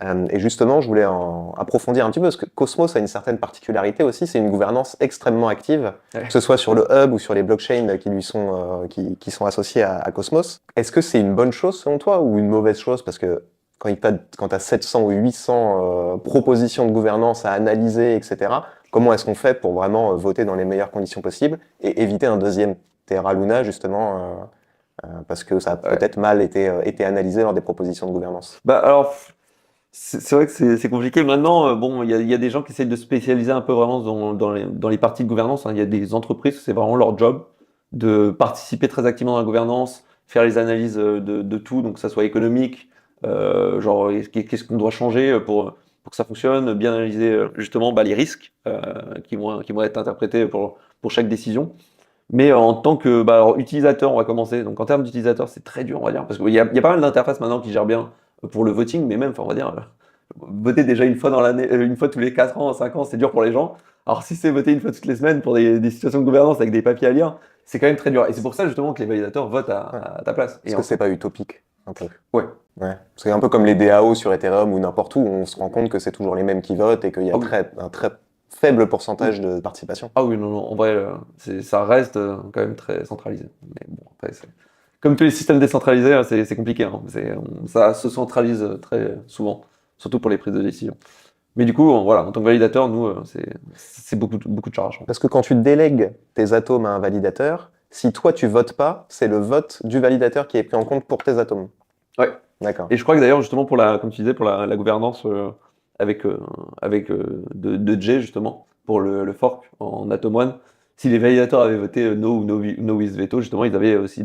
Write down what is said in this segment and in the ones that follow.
Et justement, je voulais approfondir un petit peu, parce que Cosmos a une certaine particularité aussi, c'est une gouvernance extrêmement active, Ouais. que ce soit sur le hub ou sur les blockchains qui sont associés à Cosmos. Est-ce que c'est une bonne chose selon toi ou une mauvaise chose? Parce que quand tu as 700 ou 800 propositions de gouvernance à analyser, etc., comment est-ce qu'on fait pour vraiment voter dans les meilleures conditions possibles et éviter un deuxième Terra Luna, justement, parce que ça a Ouais. peut-être mal été analysé lors des propositions de gouvernance? Bah alors, c'est vrai que c'est compliqué. Maintenant, bon, il y a des gens qui essayent de se spécialiser un peu vraiment dans les parties de gouvernance, hein. Il y a des entreprises, c'est vraiment leur job de participer très activement dans la gouvernance, faire les analyses de tout, donc que ça soit économique, genre qu'est-ce qu'on doit changer pour que ça fonctionne, bien analyser justement bah, les risques qui vont être interprétés pour chaque décision. Mais en tant que bah, alors, utilisateur, on va commencer. Donc en termes d'utilisateur, c'est très dur, on va dire, parce qu'il y a pas mal d'interfaces maintenant qui gèrent bien pour le voting, mais même, enfin, on va dire, voter déjà une fois dans l'année, une fois tous les 4 ans, 5 ans, c'est dur pour les gens. Alors si c'est voter une fois toutes les semaines pour des situations de gouvernance avec des papiers à lire, c'est quand même très dur. Et c'est pour ça justement que les validateurs votent Ouais. à ta place. Est-ce que c'est pas utopique, un peu? Ouais. Ouais. C'est un peu comme les DAO sur Ethereum ou n'importe où, on se rend compte que c'est toujours les mêmes qui votent et qu'il y a Ah oui. un très faible pourcentage de participation. Ah oui, non, non, en vrai, ça reste quand même très centralisé. Mais bon, après, comme tous les systèmes décentralisés, hein, c'est compliqué, hein. Ça se centralise très souvent, surtout pour les prises de décision. Mais du coup, voilà, en tant que validateur, nous, c'est beaucoup de charge. Parce que quand tu délègues tes atomes à un validateur, si toi tu votes pas, c'est le vote du validateur qui est pris en compte pour tes atomes. Ouais. D'accord. Et je crois que d'ailleurs, justement, comme tu disais, pour la gouvernance avec, de Jay, justement, pour le fork en Atom One, si les validateurs avaient voté no ou no with veto, justement, ils avaient aussi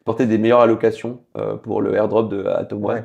porté des meilleures allocations pour le airdrop de Atom Ouais. One.